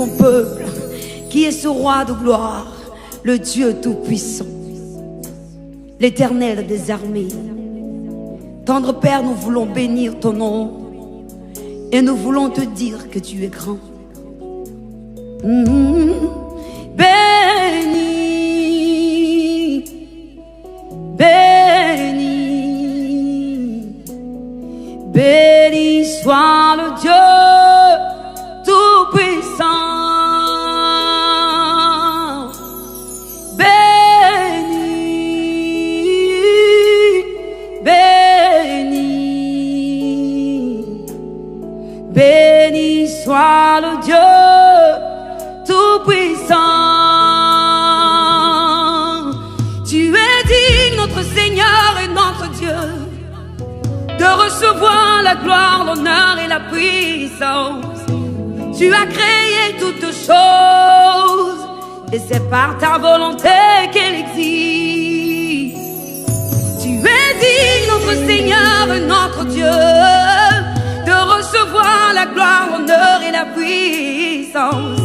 son peuple. Qui est ce roi de gloire? Le Dieu tout-puissant, l'Éternel des armées. Tendre Père, nous voulons bénir ton nom et nous voulons te dire que tu es grand. Béni, béni, béni soit le Dieu tout-puissant. Béni soit le Dieu tout-puissant. Tu es digne, notre Seigneur et notre Dieu, de recevoir la gloire, l'honneur et la puissance. Tu as créé toutes choses et c'est par ta volonté qu'elle existe. Tu es digne, notre Seigneur et notre Dieu, de recevoir la gloire, l'honneur et la puissance.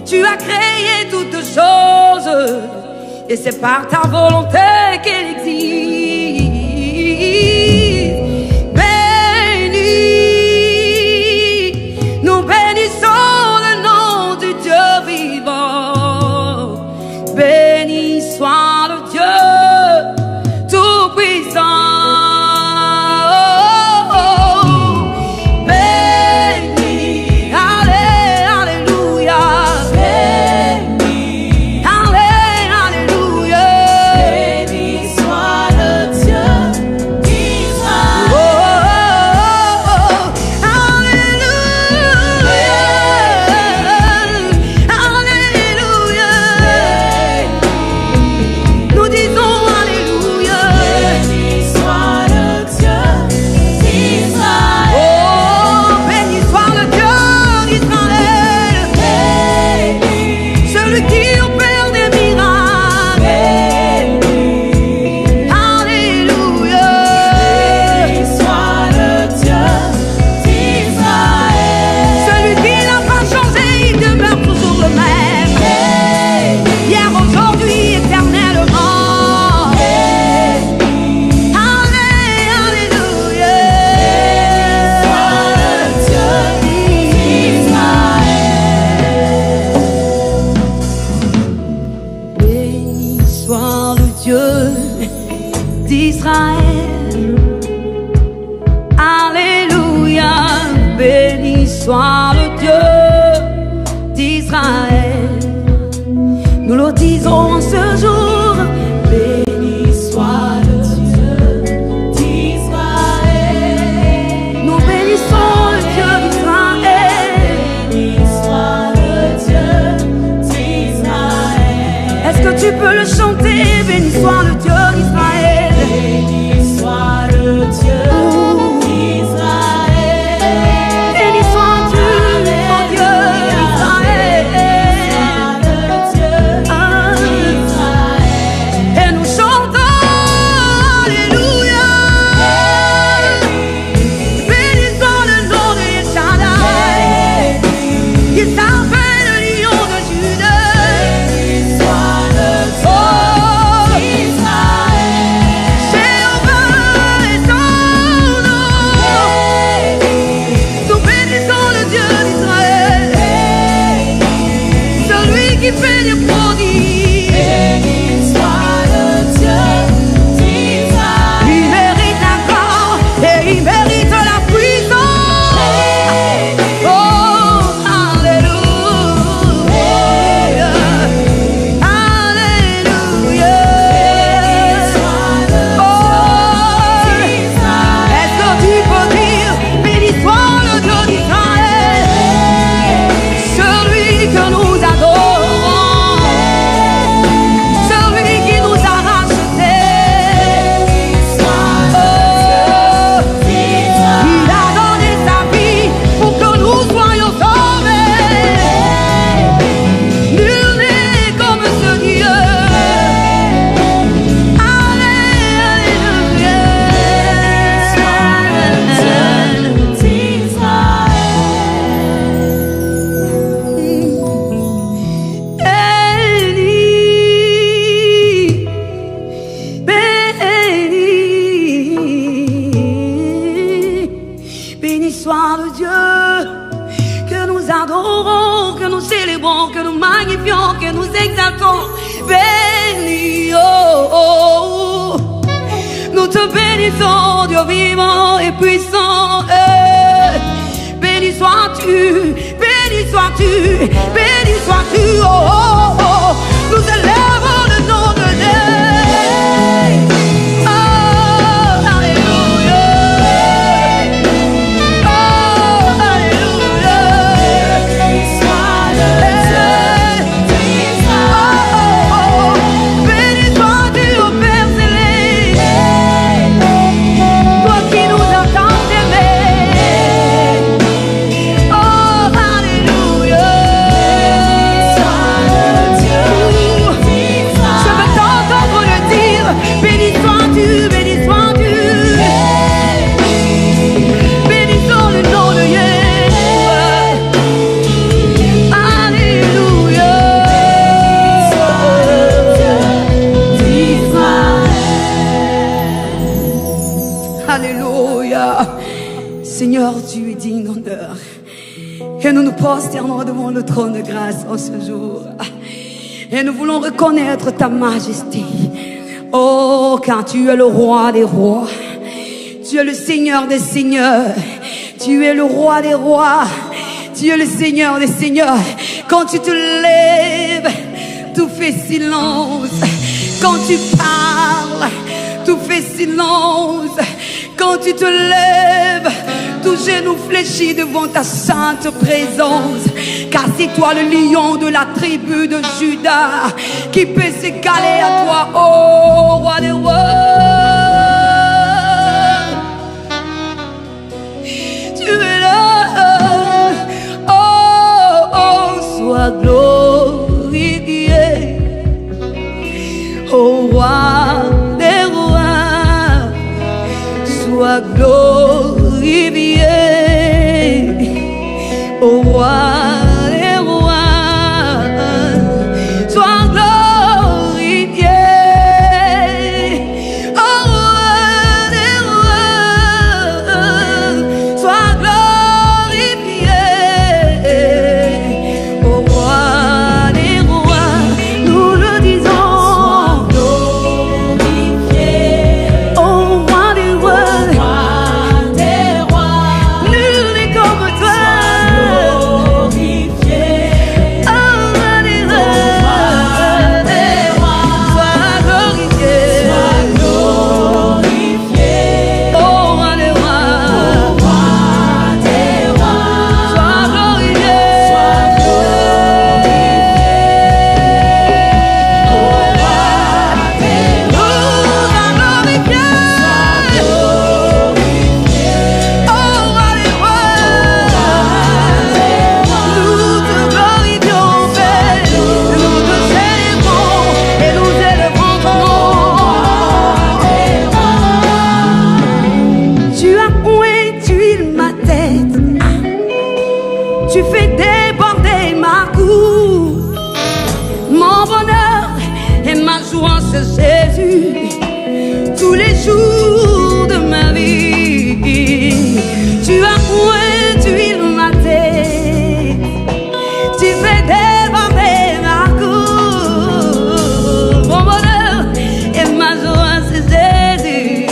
Tu as créé toutes choses et c'est par ta volonté qu'elle existe. Béni, nous bénissons le nom du Dieu vivant. Béni soit le Dieu tout-puissant. Alléluia, béni soit le Dieu d'Israël. Nous le disons en ce jour, béni soit le Dieu d'Israël. Nous bénissons le Dieu d'Israël. Béni soit le Dieu d'Israël. Est-ce que tu peux le chanter? Béni soit le Dieu d'Israël. Béni soit le Dieu. célébrons, que nous magnifions, que nous exaltons. Béni, oh, oh. Nous te bénissons, Dieu vivant et puissant. Béni sois-tu, béni sois-tu, béni sois-tu, oh, oh, oh. Nous élèvons le nom de Dieu. Oh, alléluia. Oh, alléluia. Béni sois-tu, ô Père céleste, toi qui nous as tant aimés. Oh, alléluia. Je veux t'entendre le dire. Béni sois-tu, béni sois-tu. Bénissons le nom de Dieu. Alléluia. Alléluia. Seigneur, tu es digne d'honneur. Et nous nous prosternons devant le trône de grâce en ce jour. Et nous voulons reconnaître ta majesté. Oh, car tu es le roi des rois. Tu es le Seigneur des seigneurs. Tu es le roi des rois. Tu es le Seigneur des seigneurs. Quand tu te lèves, tout fait silence. Quand tu parles, tout fait silence. Quand tu te lèves, tout genou fléchit devant ta sainte présence. Car c'est toi le lion de la tribu de Juda qui peut s'égaler à toi, ô roi des rois. Tu es là, oh, oh, sois glorifié, ô roi des rois, sois glorifié, ô roi des rois, sois glorifié, ô roi des rois, sois glorifié, ô roi des rois, nous le disons, glorifié, ô roi des rois. Nul n'est comme toi. Tu fais déborder ma coupe. Mon bonheur et ma joie, c'est Jésus. Tous les jours de ma vie, tu as pointu ma tête. Tu fais déborder ma coupe. Mon bonheur et ma joie, c'est Jésus.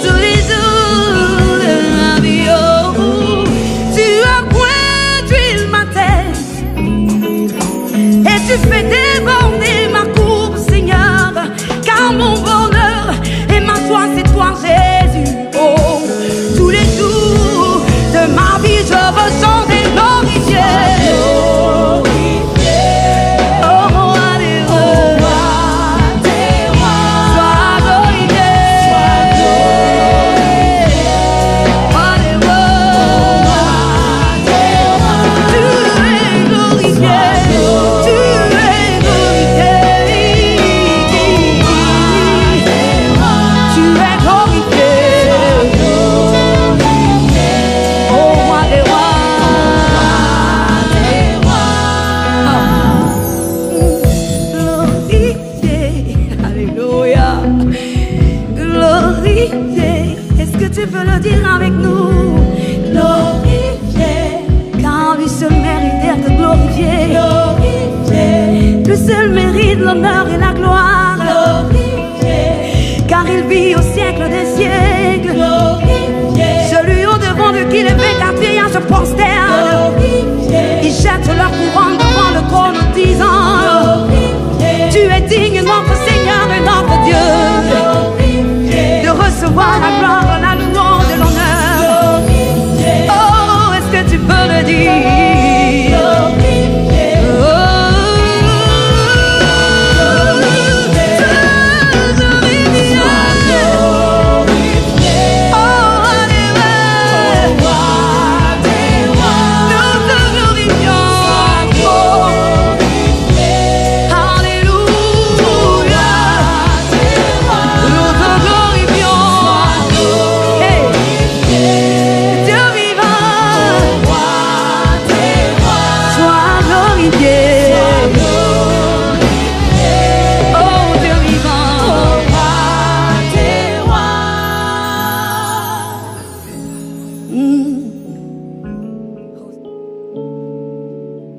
Tous les jours de ma vie, oh, tu as pointu ma tête. Et tu fais déborder ma coupe, Seigneur. Car mon bonheur et ma joie, c'est toi, Jésus. Oh, tous les jours de ma vie, je veux chanter glorifié. Oh, roi des rois, sois glorifié. Roi des rois, tu es glorifié. Tu es mérite l'honneur et la gloire. Car il vit au siècle des siècles. Celui au devant de qui les végatériens se prosternent. Ils jettent leur couronne devant le trône en disant: tu es digne, notre Seigneur et notre Dieu, de recevoir la gloire, la louange et l'honneur. Oh, est-ce que tu peux le dire?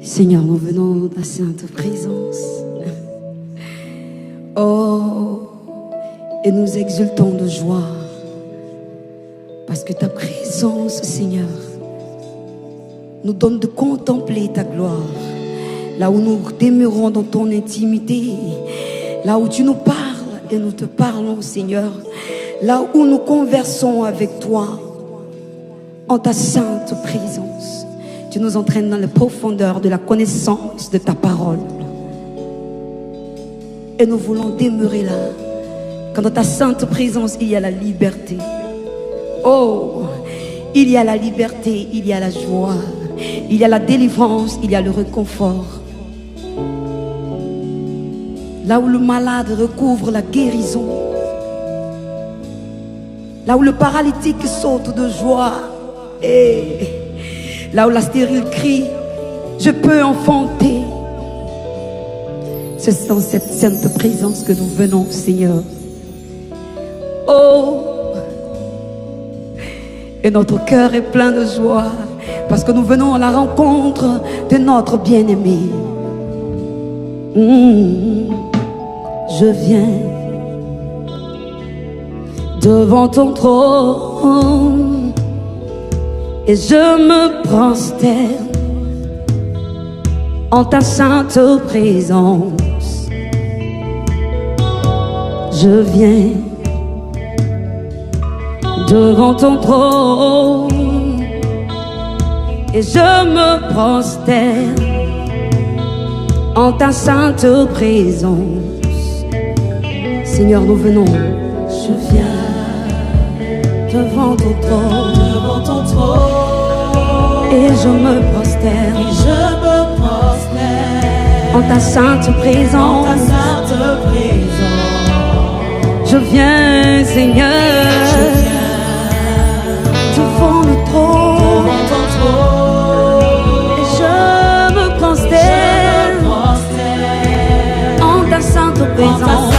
Seigneur, nous venons dans ta sainte présence. Oh, et nous exultons de joie parce que ta présence, Seigneur, nous donne de contempler ta gloire. Là où nous demeurons dans ton intimité, là où tu nous parles et nous te parlons, Seigneur, là où nous conversons avec toi en ta sainte présence. Tu nous entraînes dans les profondeurs de la connaissance de ta parole. Et nous voulons demeurer là. Quand dans ta sainte présence, il y a la liberté. Oh, il y a la liberté, il y a la joie, il y a la délivrance, il y a le réconfort. Là où le malade recouvre la guérison. Là où le paralytique saute de joie. Et là où la stérile crie: je peux enfanter. C'est dans cette sainte présence que nous venons, Seigneur. Oh, et notre cœur est plein de joie parce que nous venons à la rencontre de notre bien-aimé. Je viens devant ton trône et je me prosterne en ta sainte présence. Je viens devant ton trône et je me prosterne en ta sainte présence. Seigneur, nous venons. Je viens devant ton trône, et je me prosterne, en ta sainte présence. Je viens, Seigneur, devant le trône, et je me prosterne en ta sainte présence.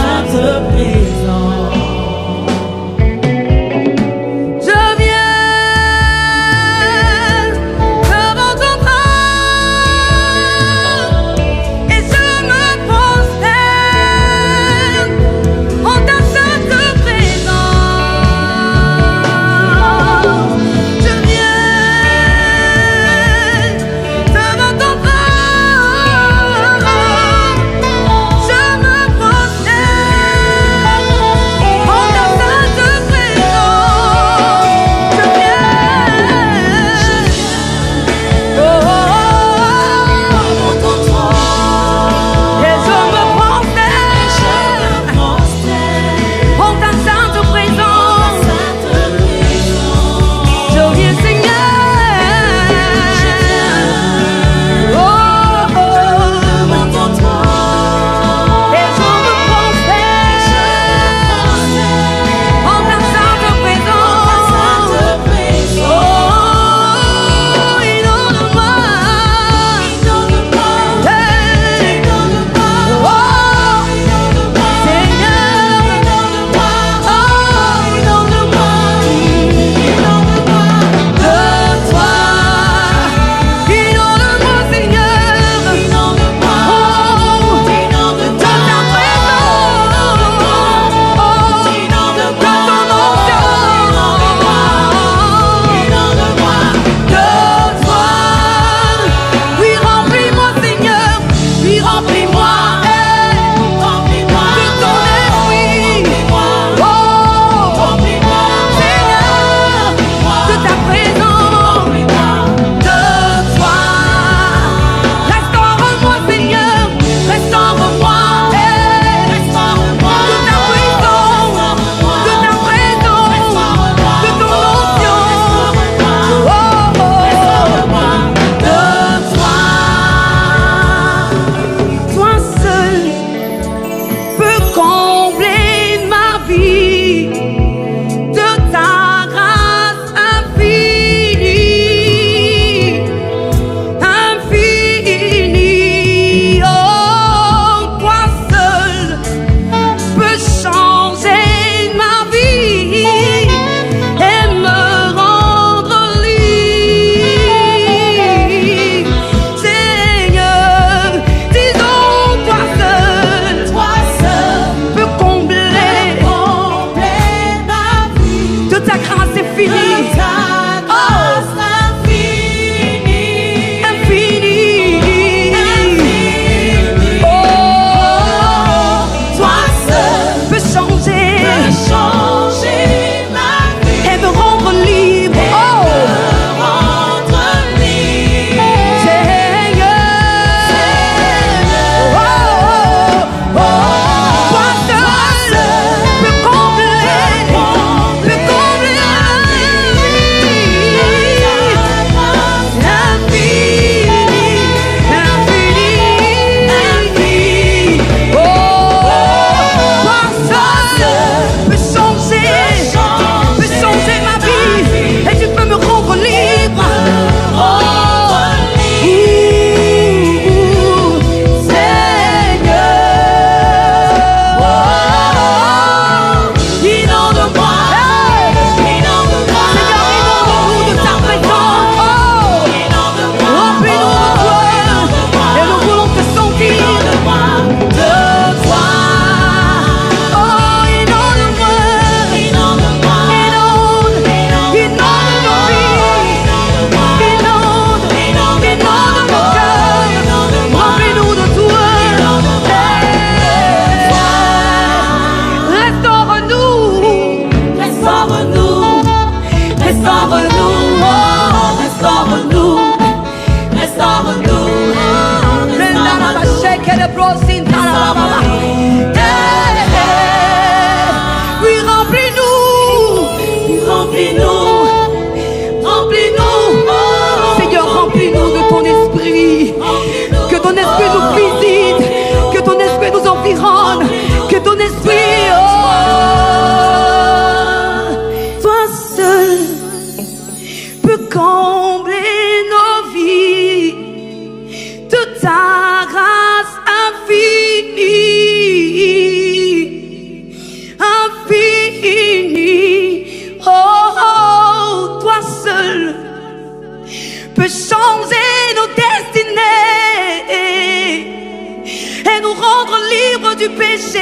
du péché,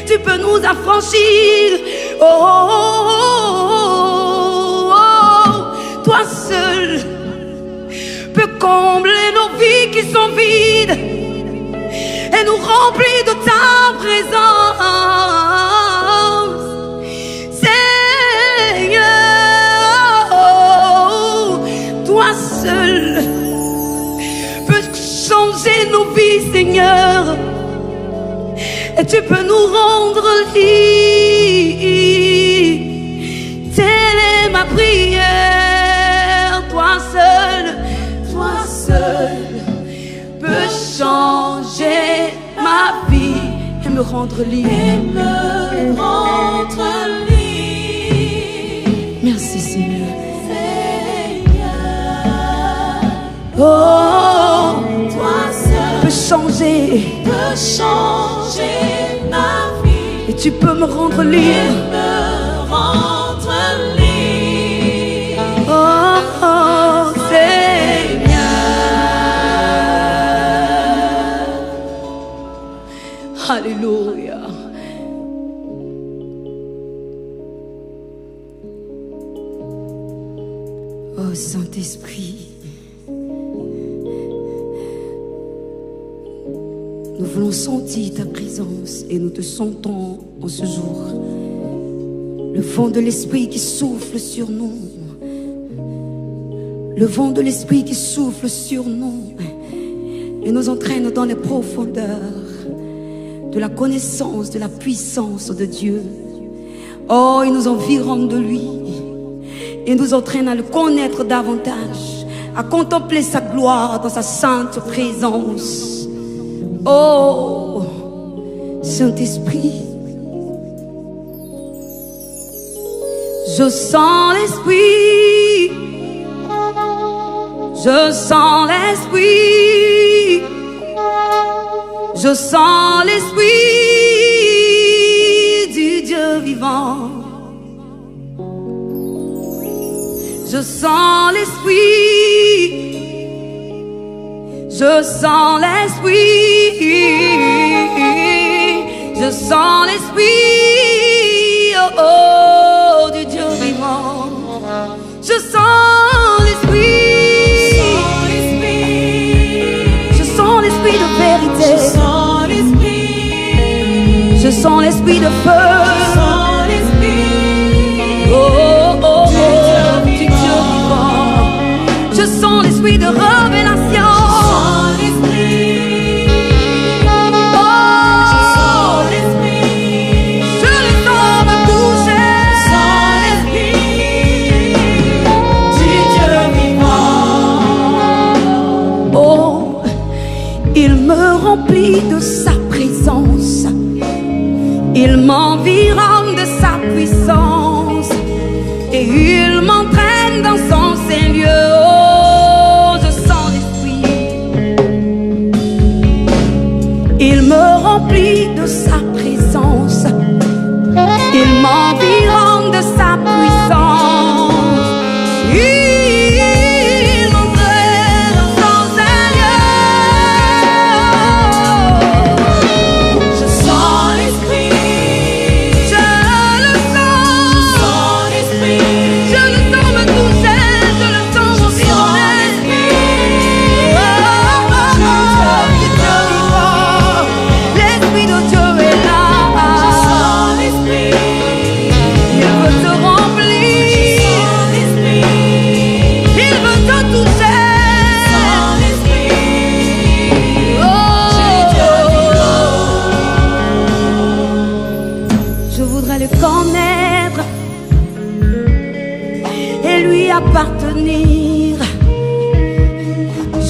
tu peux nous affranchir. Oh, oh, oh, oh. Toi seul peux combler nos vies qui sont vides et nous remplir de ta présence. Seigneur, toi seul peux changer nos vies, Seigneur, et tu peux nous rendre libres. Telle est ma prière. Toi seul peux changer ma vie et me rendre libre. Merci, Seigneur. Oh, toi seul peux changer ma vie et tu peux me rendre libre. Oh, oh, Seigneur. Alléluia. Oh, Saint-Esprit, nous voulons sentir ta présence et nous te sentons en ce jour. Le vent de l'Esprit qui souffle sur nous. Le vent de l'Esprit qui souffle sur nous et nous entraîne dans les profondeurs de la connaissance, de la puissance de Dieu. Oh, il nous environne de lui et nous entraîne à le connaître davantage, à contempler sa gloire dans sa sainte présence. Oh, Saint-Esprit, je sens l'Esprit, je sens l'Esprit, je sens l'Esprit du Dieu vivant. Je sens l'Esprit, je sens l'Esprit, je sens l'Esprit, oh, oh, du Dieu vivant. Je sens l'Esprit, je sens l'Esprit de vérité, je sens l'Esprit de feu, oh, oh, oh, du Dieu vivant. Je sens l'Esprit de révélation. Rempli de sa présence, il m'environne de sa puissance et il m'entraîne dans son saint lieu. Oh, je sens l'Esprit, il me remplit de sa présence, il m'environne de sa puissance. Appartenir,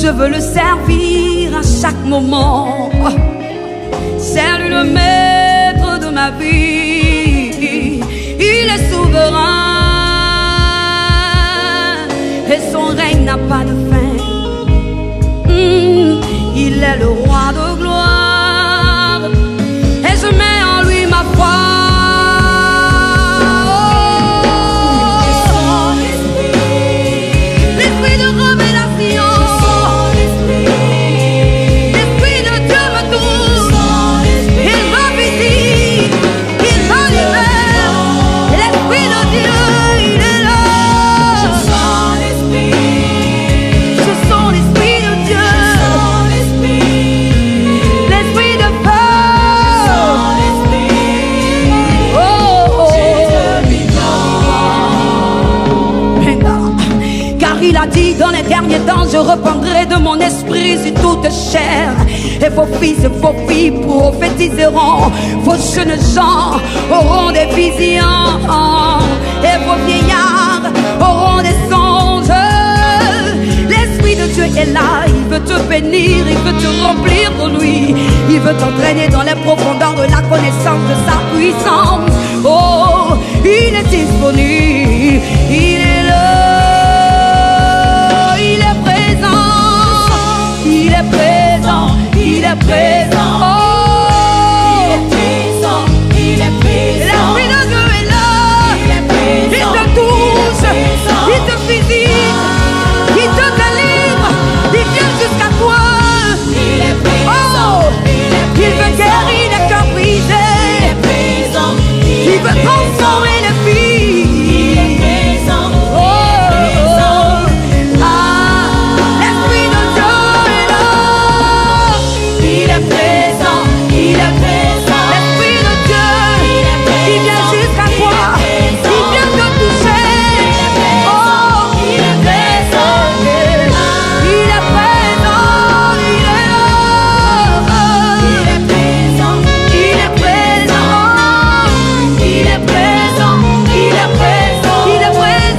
je veux le servir à chaque moment. C'est lui le maître de ma vie, il est souverain et son règne n'a pas de fin. Il est le roi de gloire et je mets en lui ma foi. je reprendrai de mon esprit sur toute chair. Et vos fils et vos filles prophétiseront, vos jeunes gens auront des visions, et vos vieillards auront des songes. L'Esprit de Dieu est là, il veut te bénir, il veut te remplir de lui, il veut t'entraîner dans les profondeurs de la connaissance de sa puissance. Oh, il est disponible, il est là, il est présent, il est présent, il est présent. Oh, il est présent, il est présent. L'Esprit de Dieu est là, il est présent. Il te touche, il te visite, il te délivre, il vient jusqu'à toi. Il est présent, oh, il veut guérir les cœurs brisés, il est présent, il veut transformer les vies. Il est présent, oh, l'Esprit de Dieu est là. Il est présent, il est présent. L'Esprit de Dieu, il vient jusqu'à toi, il vient te toucher. Oh, il est présent, il est présent, il est là. Il est présent, il est présent, il est présent, il est présent, il est présent,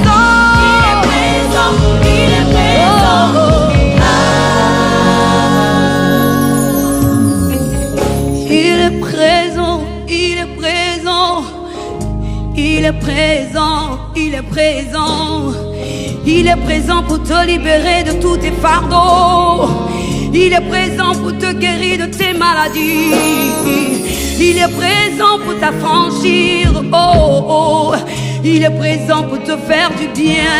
il est présent, il est présent. Il est présent, il est présent, il est présent, il est présent pour te libérer de tous tes fardeaux. Il est présent pour te guérir de tes maladies. Il est présent pour t'affranchir. Oh, oh. Il est présent pour te faire du bien.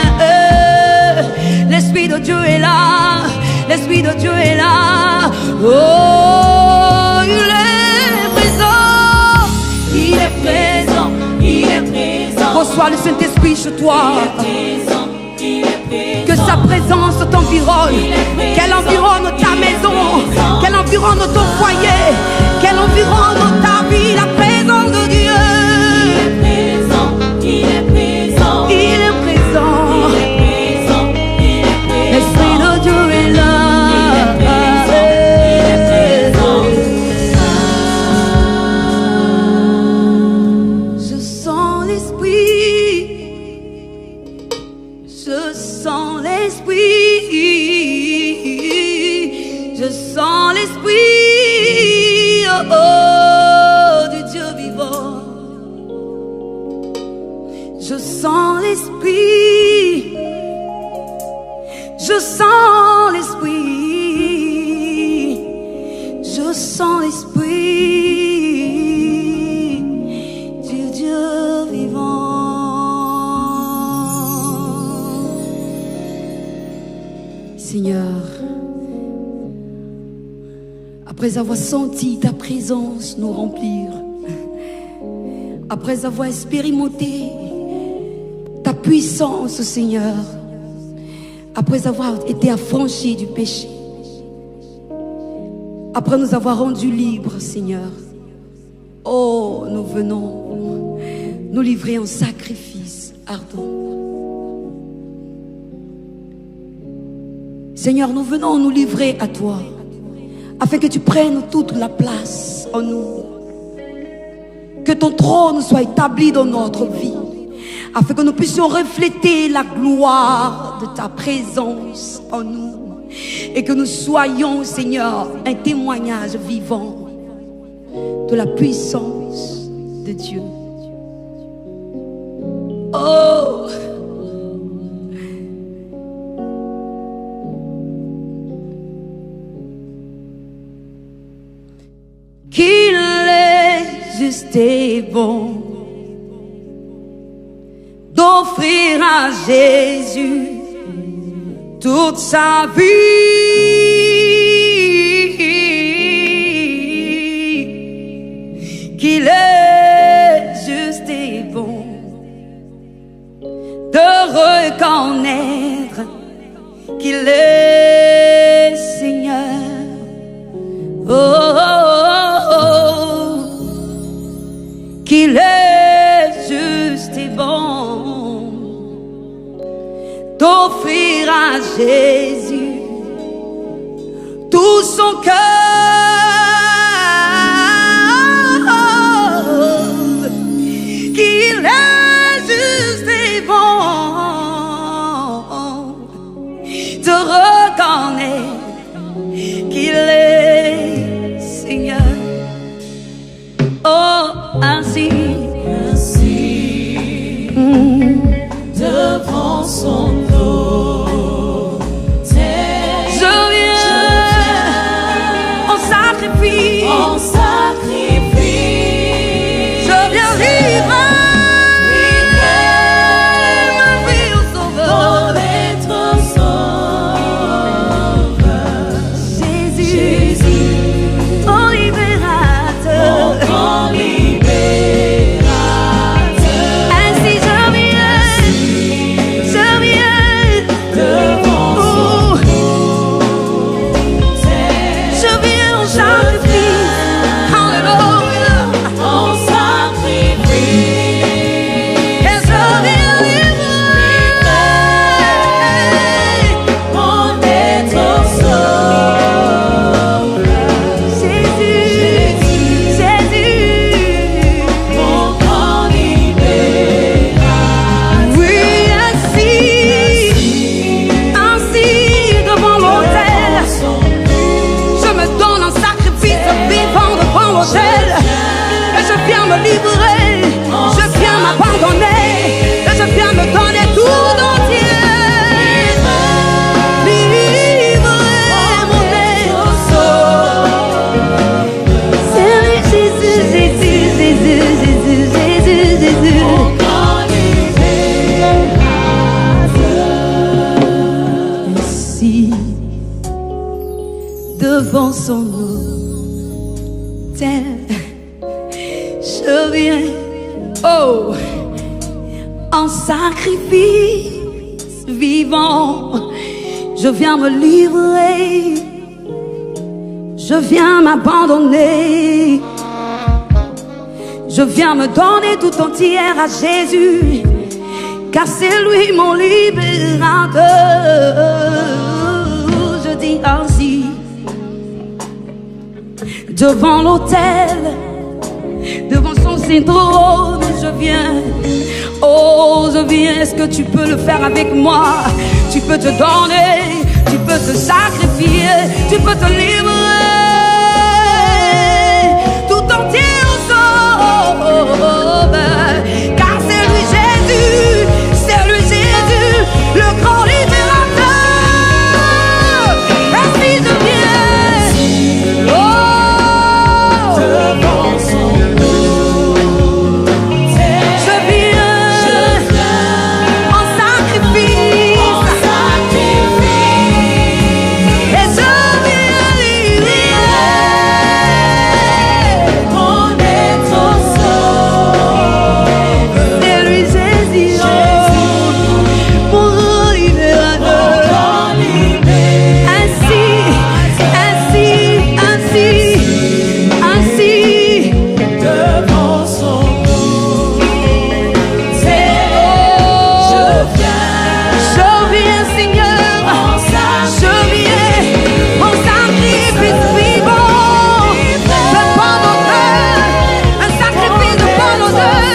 L'Esprit de Dieu est là. L'Esprit de Dieu est là. Oh, il est présent. Il est présent. Il est présent. Reçois le Saint-Esprit chez toi. Que sa présence t'environne, qu'elle environne ta maison, qu'elle environne ton foyer, qu'elle environne ta vie. La présence de Dieu. Il est présent, il est présent, il est présent, il est présent. L'Esprit de Dieu est là. Il est présent, il est présent. Je sens l'Esprit. Je sens l'Esprit, je sens l'Esprit, oh, oh, du Dieu vivant. Je sens l'Esprit, je sens l'Esprit, je sens l'Esprit du Dieu vivant. Seigneur, après avoir senti ta présence nous remplir, après avoir expérimenté ta puissance, Seigneur, après avoir été affranchis du péché, après nous avoir rendus libres, Seigneur, oh, nous venons nous livrer en sacrifice ardent. Seigneur, nous venons nous livrer à toi, afin que tu prennes toute la place en nous. Que ton trône soit établi dans notre vie, afin que nous puissions refléter la gloire de ta présence en nous. Et que nous soyons, Seigneur, un témoignage vivant de la puissance de Dieu. Oh! Qu'il est juste et bon d'offrir à Jésus toute sa vie. Qu'il est juste et bon de reconnaître qu'il est Seigneur. Oh, oh, oh, qu'il est juste et bon d'offrir à Jésus son cœur, qu'il est juste et bon, te reconnaît qu'il est Seigneur. Oh, ainsi devant son autel, je viens en sacrifice, je viens livrer ma vie au Sauveur, notre Sauveur, Jésus, mon libérateur. mon libérateur. Ainsi je viens Devant son je viens en sacrifice, alléluia, en sacrifice, et je viens livrer mon être sauveur, Jésus, mon grand libérateur. oui, ainsi devant l'autel, je me donne en sacrifice vivant devant l'autel, et je viens me livrer, je viens m'abandonner, et je viens me donner tout entier. Livrer mon être c'est Jésus, Jésus, Jésus, Jésus, Jésus, Jésus. Mon grand libérateur. Ici, devant son autel, je viens, oh, en sacrifice vivant, je viens me livrer, je viens m'abandonner, je viens me donner tout entière à Jésus, car c'est lui mon libérateur. Je dis ainsi, devant l'autel, devant son saint trône, je viens. Oh, je viens, est-ce que tu peux le faire avec moi? Tu peux te donner, tu peux te sacrifier, tu peux te livrer tout entier au Sauveur, car c'est lui Jésus, le grand libérateur. Ainsi je viens, oh, Devant son autel, je viens en sacrifice, et je viens livrer mon être sauveur, c'est lui Jésus, mon libérateur. grand libérateur. Ainsi, Devant son autel, je viens, Seigneur, je viens en sacrifice vivant, devant l'autel, un sacrifice devant l'autel.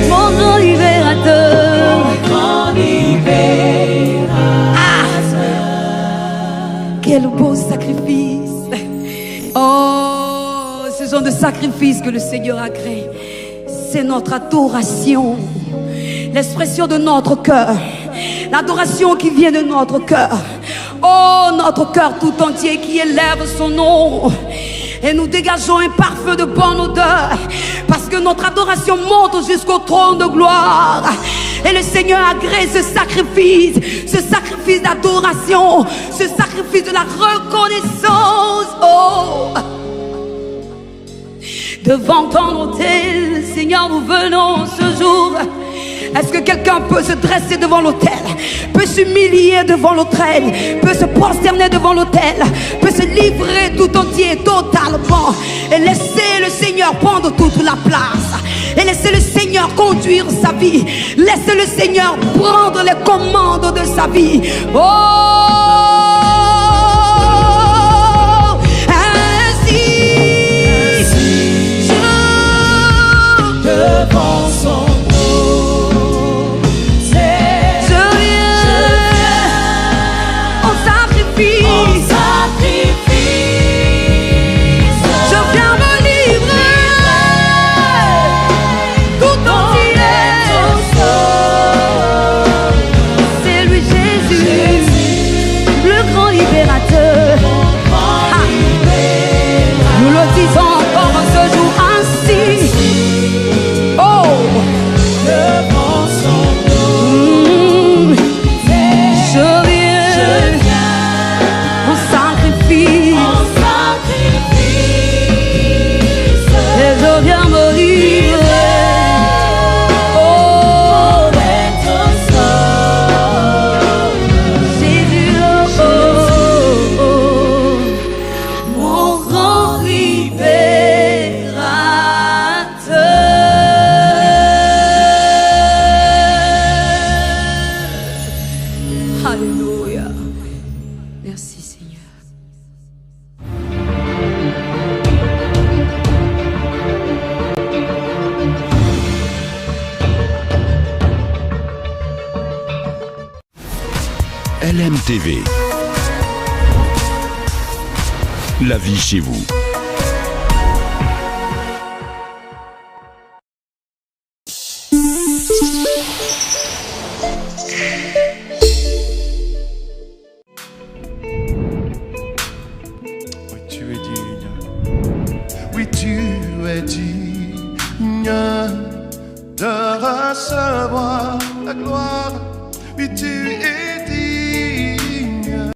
Mon grand libérateur. grand libérateur. Quel beau sacrifice! Oh, ce genre de sacrifice que le Seigneur a créé, c'est notre adoration, l'expression de notre cœur, l'adoration qui vient de notre cœur. Oh, notre cœur tout entier qui élève son nom. Et nous dégageons un parfum de bonne odeur, parce que notre adoration monte jusqu'au trône de gloire. Et le Seigneur agrée ce sacrifice d'adoration, ce sacrifice de la reconnaissance. Oh, devant ton autel, Seigneur, nous venons ce jour. Est-ce que quelqu'un peut se dresser devant l'autel, peut s'humilier devant l'autel, peut se prosterner devant l'autel, peut se livrer tout entier, totalement, et laisser le Seigneur prendre toute la place, et laisser le Seigneur Seigneur conduire sa vie. Laisse le Seigneur prendre les commandes de sa vie. Oh, ainsi devant son trône, je viens en sacrifice. Je viens me livrer tout entier. C'est lui Jésus, le grand libérateur. Ah. Nous le disons encore ce jour ainsi. Oh, devant son trône, je viens en sacrifice. Et je viens me livrer. Oh, Jésus, oh, mon grand libérateur. Alléluia. Merci Seigneur. LMTV. La vie chez vous. Oui, tu es digne. Oui, tu es digne de recevoir la gloire. Oui, tu es